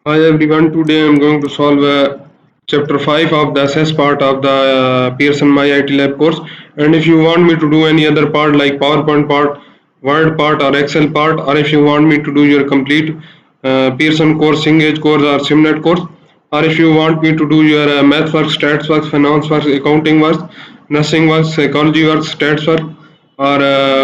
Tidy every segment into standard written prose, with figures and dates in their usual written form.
Hi everyone, today I am going to solve chapter 5 of the SS part of the Pearson MyITLab course. And if you want me to do any other part like PowerPoint part, Word part or Excel part, or if you want me to do your complete Pearson course, Engage course or Simnet course, or if you want me to do your math work, stats work, finance work, accounting work, nursing work, psychology work, stats work, or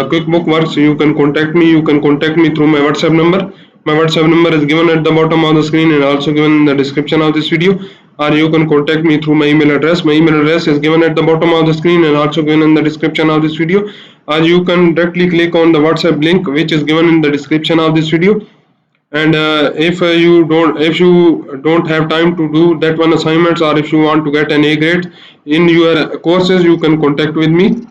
QuickBook works, you can contact me. You can contact me through my WhatsApp number. My WhatsApp number is given at the bottom of the screen and also given in the description of this video. Or you can contact me through my email address. My email address is given at the bottom of the screen and also given in the description of this video. Or you can directly click on the WhatsApp link which is given in the description of this video. And if you don't have time to do that one assignments, or if you want to get an A grade in your courses, you can contact with me.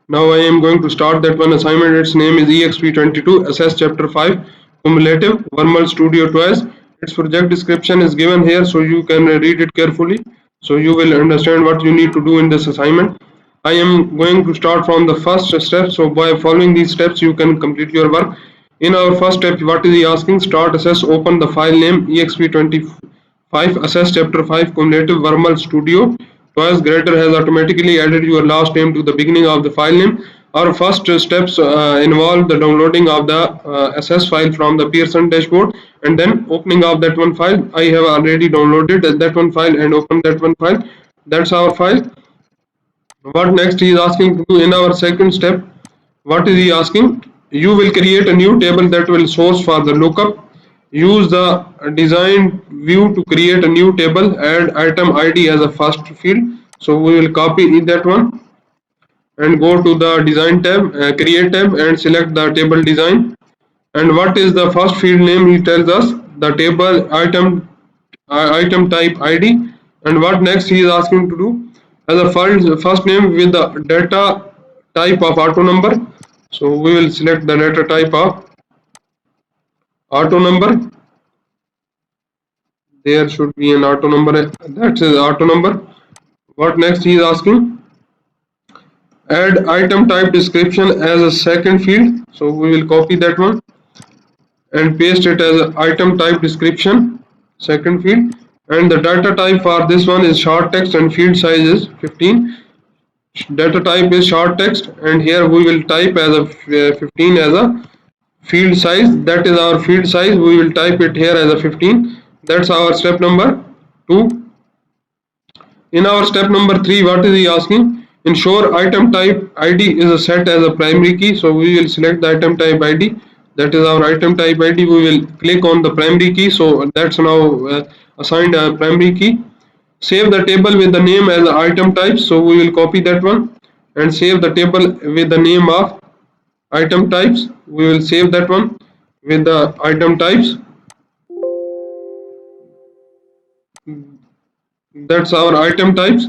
Now I am going to start that one assignment. Its name is Exp25 Assess Chapter 5 Cumulative Varmel Studio Twice. Its project description is given here so you can read it carefully. So you will understand what you need to do in this assignment. I am going to start from the first step. So by following these steps you can complete your work. In our first step, what is he asking? Start assess, open the file name exp25 assess chapter 5 cumulative Varmel studio. Twice Grader has automatically added your last name to the beginning of the file name. Our first steps involve the downloading of the SS file from the Pearson dashboard and then opening of that one file. I have already downloaded that one file and opened that one file. That's our file. What next he is asking to do in our second step? What is he asking? You will create a new table that will source for the lookup. Use the design view to create a new table. Add item ID as a first field. So we will copy that one and go to the design tab, create tab, and select the table design. And what is the first field name? He tells us the table item type ID. And what next he is asking to do? As a first name with the data type of auto number. So we will select the data type of auto number. There should be an auto number. That is auto number. What next he is asking? Add item type description as a second field. So we will copy that one and paste it as item type description, second field. And the data type for this one is short text and field size is 15. Data type is short text, and here we will type as a 15 as a field size. That is our field size. We will type it here as a 15. That's our step number 2. In our step number 3, what is he asking? Ensure item type ID is set as a primary key. So we will select the item type ID. That is our item type ID. We will click on the primary key. So that's now assigned a primary key. Save the table with the name as item type. So we will copy that one and save the table with the name of item types. We will save that one with the item types. That's our item types.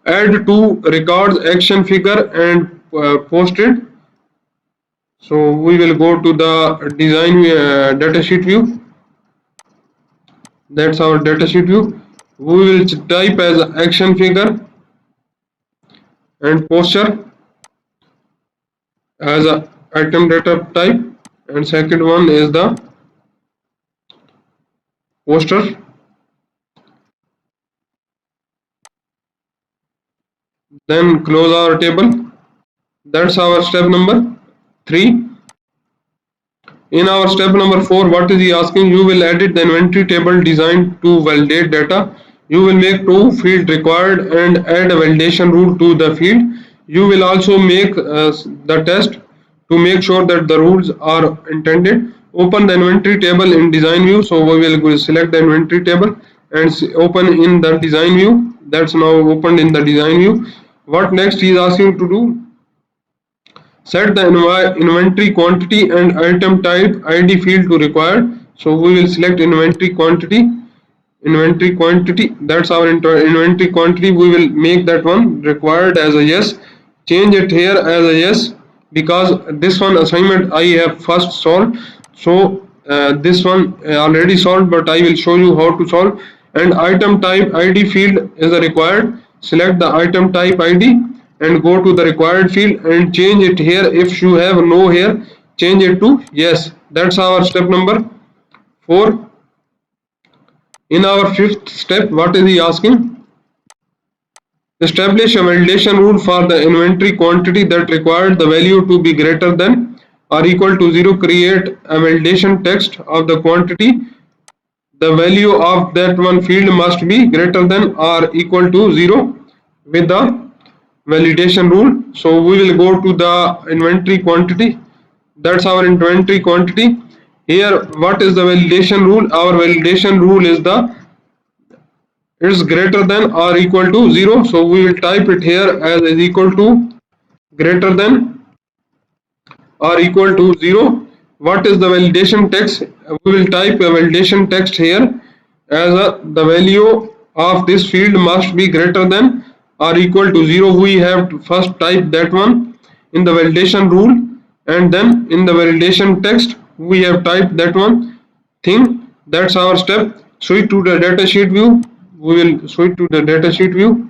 Add to records action figure and post it. So we will go to the design datasheet view. That's our datasheet view. We will type as action figure and poster as a item data type, and second one is the poster. Then close our table. That's our step number 3. In our step number 4, what is he asking? You will edit the inventory table design to validate data. You will make 2 fields required and add a validation rule to the field. You will also make the test to make sure that the rules are intended. Open the inventory table in design view. So we will go select the inventory table and open in the design view. That's now opened in the design view. What next he is asking to do? Set the inventory quantity and item type ID field to required. So we will select inventory quantity. That's our inventory quantity. We will make that one required as a yes. Change it here as a yes because this one assignment I have first solved. So this one already solved, but I will show you how to solve. And item type ID field is a required. Select the item type ID and go to the required field and change it here. If you have no here, change it to yes. That's our step number 4. In our fifth step, what is he asking? Establish a validation rule for the inventory quantity that required the value to be greater than or equal to 0. Create a validation text of the quantity. The value of that one field must be greater than or equal to 0 with the validation rule. So we will go to the inventory quantity. That's our inventory quantity. Here, what is the validation rule? Our validation rule is the is greater than or equal to 0. So we will type it here as is equal to greater than or equal to 0. What is the validation text? We will type a validation text here as the value of this field must be greater than or equal to 0. We have to first type that one in the validation rule, and then in the validation text we have typed that one thing. That's our step. Switch to the datasheet view. We will switch to the datasheet view.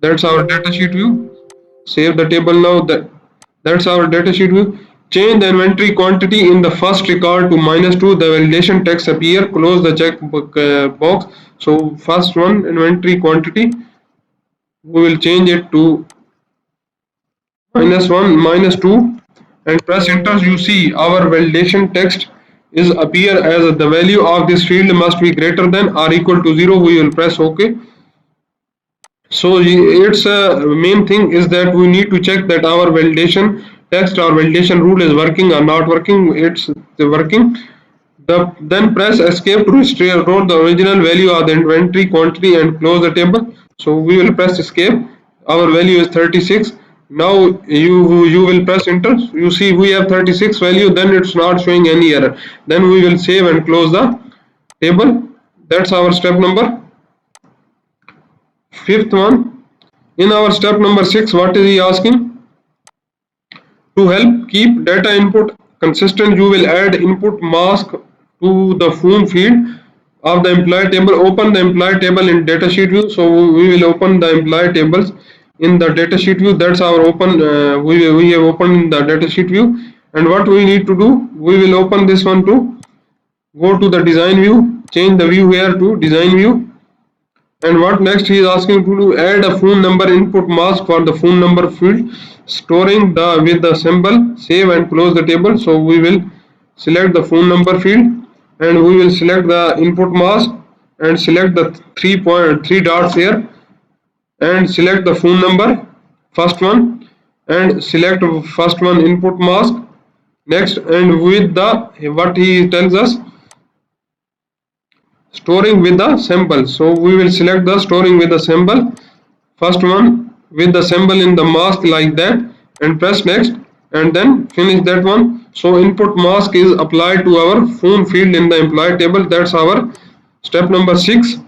That's our datasheet view. Save the table now. That's our datasheet view. Change the inventory quantity in the first record to -2. The validation text appear. Close the check box. So first one inventory quantity, we will change it to -1, -2, and press enter. You see our validation text is appear as the value of this field must be greater than or equal to 0. We will press OK. So its main thing is that we need to check that our validation text or validation rule is working or not working. It's working. Then press escape to restore the original value of the inventory quantity and close the table. So we will press escape. Our value is 36. Now you will press enter. You see we have 36 value. Then it's not showing any error. Then we will save and close the table. That's our step number fifth one. In our step number 6, what is he asking? To help keep data input consistent, you will add input mask to the form field of the employee table. Open the employee table in datasheet view. So we will open the employee tables in the datasheet view. That's our open. We have opened the datasheet view. And what we need to do? We will open this one too. Go to the design view. Change the view here to design view. And what next he is asking to do? Add a phone number input mask for the phone number field, storing the with the symbol. Save and close the table. So we will select the phone number field, and we will select the input mask and select the 3 dots here, and select the phone number first one, and select first one input mask. Next, and with the what he tells us, storing with the symbol. So we will select the storing with the symbol, first one with the symbol in the mask like that, and press next, and then finish that one. So input mask is applied to our phone field in the employee table. That's our step number 6.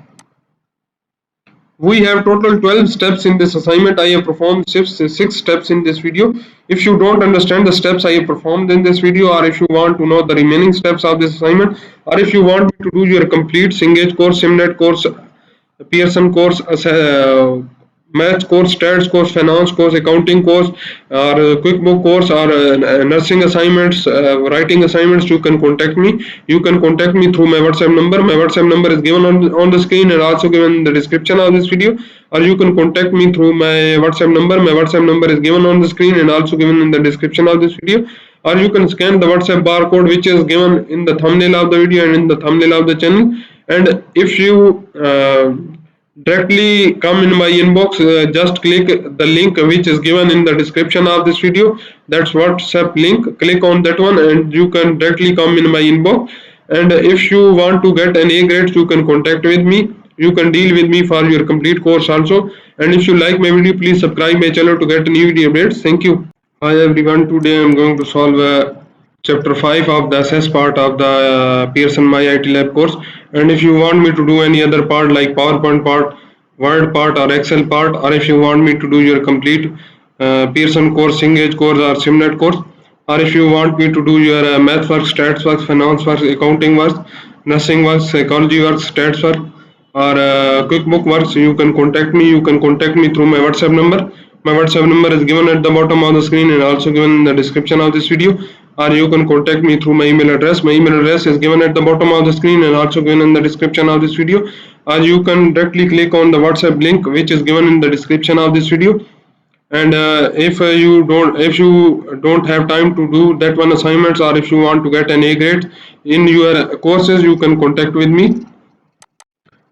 We have total 12 steps in this assignment. I have performed six steps in this video. If you don't understand the steps I have performed in this video, or if you want to know the remaining steps of this assignment, or if you want me to do your complete Cengage course, Simnet course, Pearson course, math course, stats course, finance course, accounting course, or QuickBook course, or nursing assignments, writing assignments, you can contact me. You can contact me through my WhatsApp number. My WhatsApp number is given on the screen and also given in the description of this video. Or you can contact me through my WhatsApp number. My WhatsApp number is given on the screen and also given in the description of this video. Or you can scan the WhatsApp barcode which is given in the thumbnail of the video and in the thumbnail of the channel. And if you directly come in my inbox, just click the link which is given in the description of this video. That's WhatsApp link. Click on that one and you can directly come in my inbox. And if you want to get an A grade, you can contact with me. You can deal with me for your complete course also. And if you like my video, please subscribe my channel to get new video updates. Thank you. Hi everyone, today I am going to solve chapter 5 of the SS part of the Pearson MyITLab course. And if you want me to do any other part like PowerPoint part, Word part, or Excel part, or if you want me to do your complete Pearson course, Cengage course, or Simnet course, or if you want me to do your math work, stats work, finance work, accounting work, nursing work, psychology work, stats work, or QuickBook works, you can contact me. You can contact me through my WhatsApp number. My WhatsApp number is given at the bottom of the screen and also given in the description of this video. or you can contact me through my email address. My email address is given at the bottom of the screen and also given in the description of this video, or you can directly click on the WhatsApp link which is given in the description of this video. And if you don't have time to do that one assignments, or if you want to get an A grade in your courses, you can contact with me.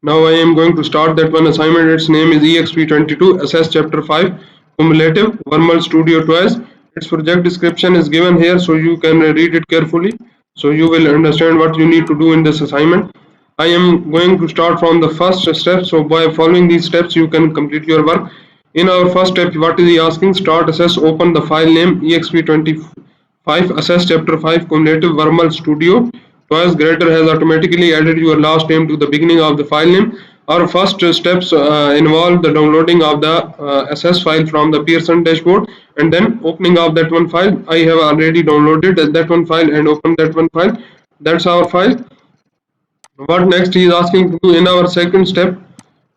Now I am going to start that one assignment. Its name is Exp25 Assess Chapter 5 Cumulative Varmel Studio Twice. Its project description is given here, so you can read it carefully, so you will understand what you need to do in this assignment. I am going to start from the first step, so by following these steps you can complete your work. In our first step, what is he asking? Start assess, open the file name Exp25 assess chapter 5 cumulative Varmel studio. Twice grader has automatically added your last name to the beginning of the file name. Our first steps involve the downloading of the SS file from the Pearson dashboard and then opening of that one file. I have already downloaded that one file and opened that one file. That's our file. What next he is asking to do in our second step?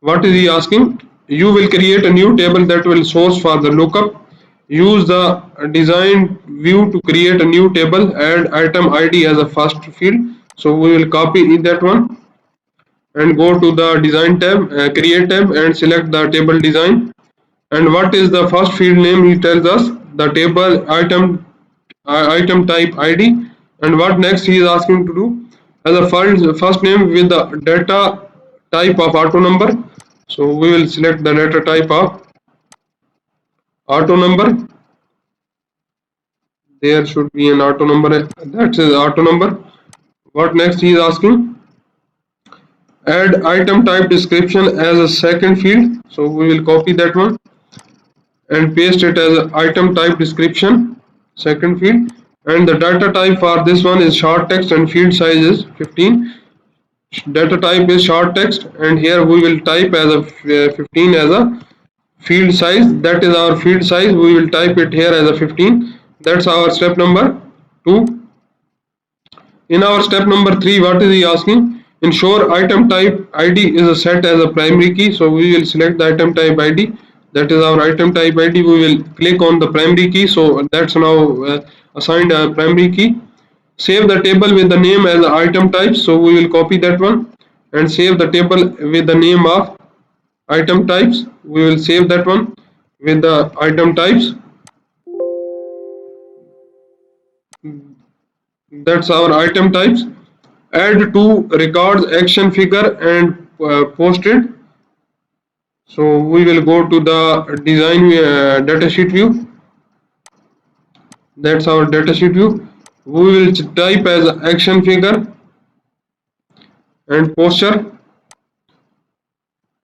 What is he asking? You will create a new table that will source for the lookup. Use the design view to create a new table. Add item ID as a first field. So we will copy that one and go to the design tab, create tab, and select the table design. And what is the first field name? He tells us the table item type ID. And what next he is asking to do? As a first name with the data type of auto number. So we will select the data type of auto number. There should be an auto number. That is auto number. What next he is asking? Add item type description as a second field. So we will copy that one and paste it as item type description, second field. And the data type for this one is short text and field size is 15. Data type is short text, and here we will type as a 15 as a field size. That is our field size. We will type it here as a 15. That's our step number 2. In our step number 3, what is he asking? Ensure item type ID is set as a primary key. So we will select the item type ID. That is our item type ID. We will click on the primary key. So that's now assigned a primary key. Save the table with the name as item type. So we will copy that one and save the table with the name of item types. We will save that one with the item types. That's our item types. Add to records action figure and post it. So we will go to the design datasheet view. That's our datasheet view. We will type as action figure and posture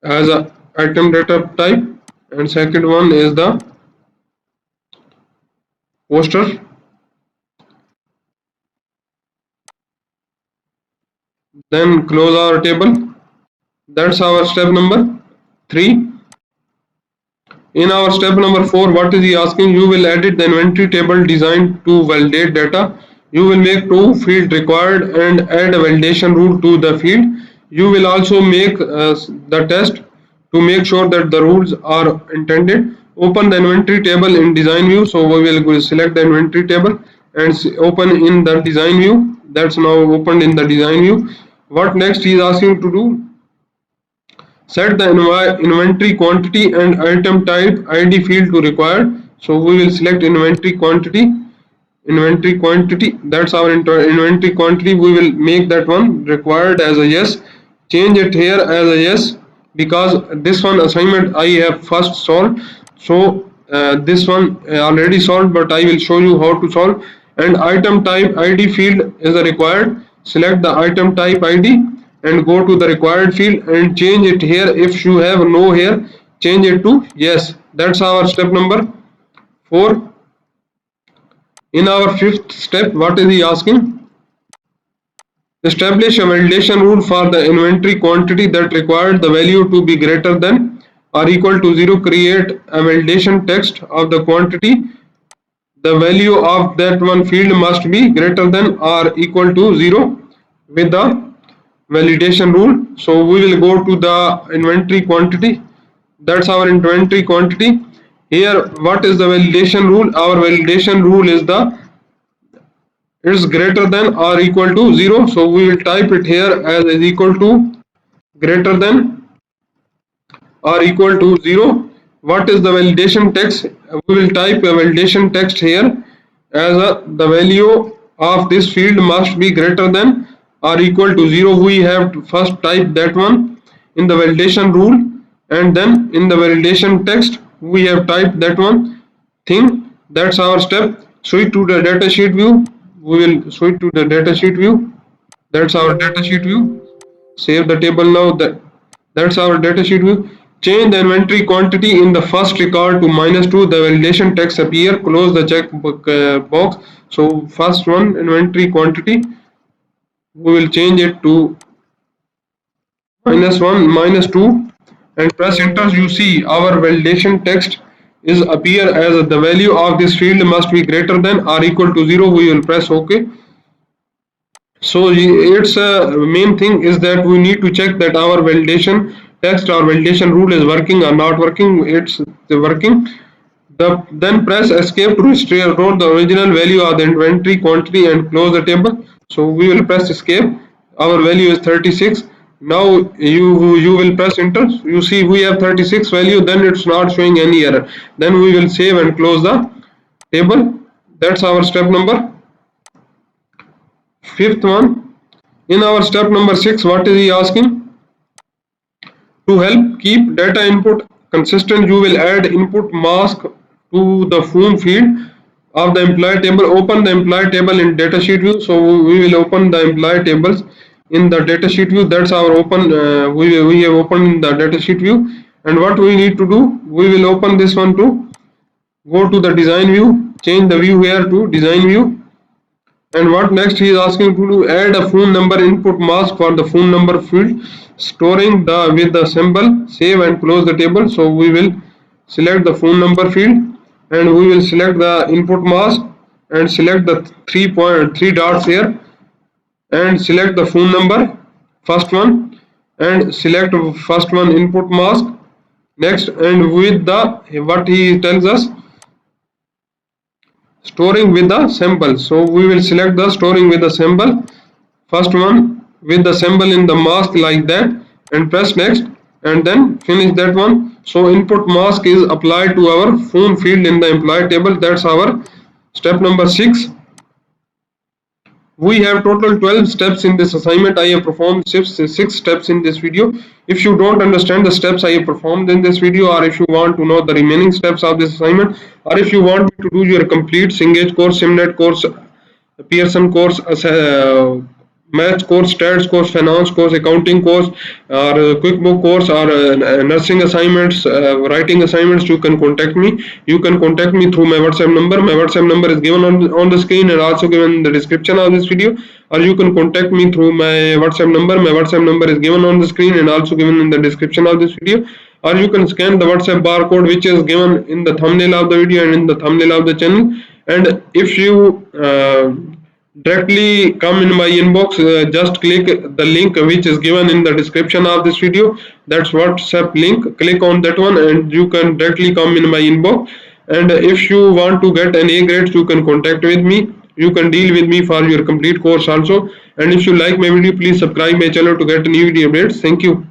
as a item data type, and second one is the poster. Then close our table. That's our step number 3. In our step number 4, what is he asking? You will edit the inventory table design to validate data. You will make 2 fields required and add a validation rule to the field. You will also make the test to make sure that the rules are intended. Open the inventory table in design view. So we will go select the inventory table and open in the design view. That's now opened in the design view. What next he is asking to do? Set the inventory quantity and item type ID field to required. So we will select inventory quantity. That's our inventory quantity. We will make that one required as a yes. Change it here as a yes, because this one assignment I have first solved. So this one already solved, but I will show you how to solve. And item type ID field is a required. Select the item type ID and go to the required field and change it here. If you have no here, change it to yes. That's our step number 4. In our 5th step, what is he asking? Establish a validation rule for the inventory quantity that required the value to be greater than or equal to 0. Create a validation text of the quantity. The value of that one field must be greater than or equal to 0 with the validation rule. So we will go to the inventory quantity. That's our inventory quantity. Here, what is the validation rule? Our validation rule is the is greater than or equal to 0. So we will type it here as is equal to greater than or equal to 0. What is the validation text? We will type a validation text here as the value of this field must be greater than or equal to 0. We have to first type that one in the validation rule, and then in the validation text we have typed that one thing. That's our step. Switch to the datasheet view. We will switch to the datasheet view. That's our datasheet view. Save the table now. That's our datasheet view. Change the inventory quantity in the first record to -2. The validation text appear. Close the check box. So first one inventory quantity, we will change it to -1, -2, and press enter. You see our validation text is appear as the value of this field must be greater than or equal to 0. We will press OK. So its main thing is that we need to check that our validation text or validation rule is working or not working. It's working. Then press escape to restore the original value of the inventory quantity and close the table. So we will press escape. Our value is 36. Now you will press enter. You see we have 36 value. Then it's not showing any error. Then we will save and close the table. That's our step number. Fifth one, in our step number 6, what is he asking? To help keep data input consistent, you will add input mask to the whom field of the employee table. Open the employee table in datasheet view. So we will open the employee tables in the datasheet view. That's our open. We have opened the datasheet view. And what we need to do, we will open this one too. Go to the design view. Change the view here to design view. And what next he is asking to do, add a phone number input mask for the phone number field, storing the with the symbol, save and close the table. So we will select the phone number field, and we will select the input mask and select the 3 dots here, and select the phone number, first one, and select first one input mask. Next, and with the what he tells us, storing with the symbol. So we will select the storing with the symbol, first one with the symbol in the mask like that, and press next, and then finish that one. So input mask is applied to our phone field in the employee table. That's our step number 6. We have total 12 steps in this assignment. I have performed six steps in this video. If you don't understand the steps I have performed in this video, or if you want to know the remaining steps of this assignment, or if you want me to do your complete Cengage course, Simnet course, Pearson course, maths course, stats course, finance course, accounting course, or QuickBook course, or nursing assignments, writing assignments, you can contact me. You can contact me through my WhatsApp number. My WhatsApp number is given on the screen and also given in the description of this video. Or you can contact me through my WhatsApp number. My WhatsApp number is given on the screen and also given in the description of this video. Or you can scan the WhatsApp barcode which is given in the thumbnail of the video and in the thumbnail of the channel. And if you directly come in my inbox, just click the link which is given in the description of this video. That's WhatsApp link. Click on that one and you can directly come in my inbox. And if you want to get an A grade, you can contact with me. You can deal with me for your complete course also. And if you like my video, please subscribe my channel to get new video updates. Thank you.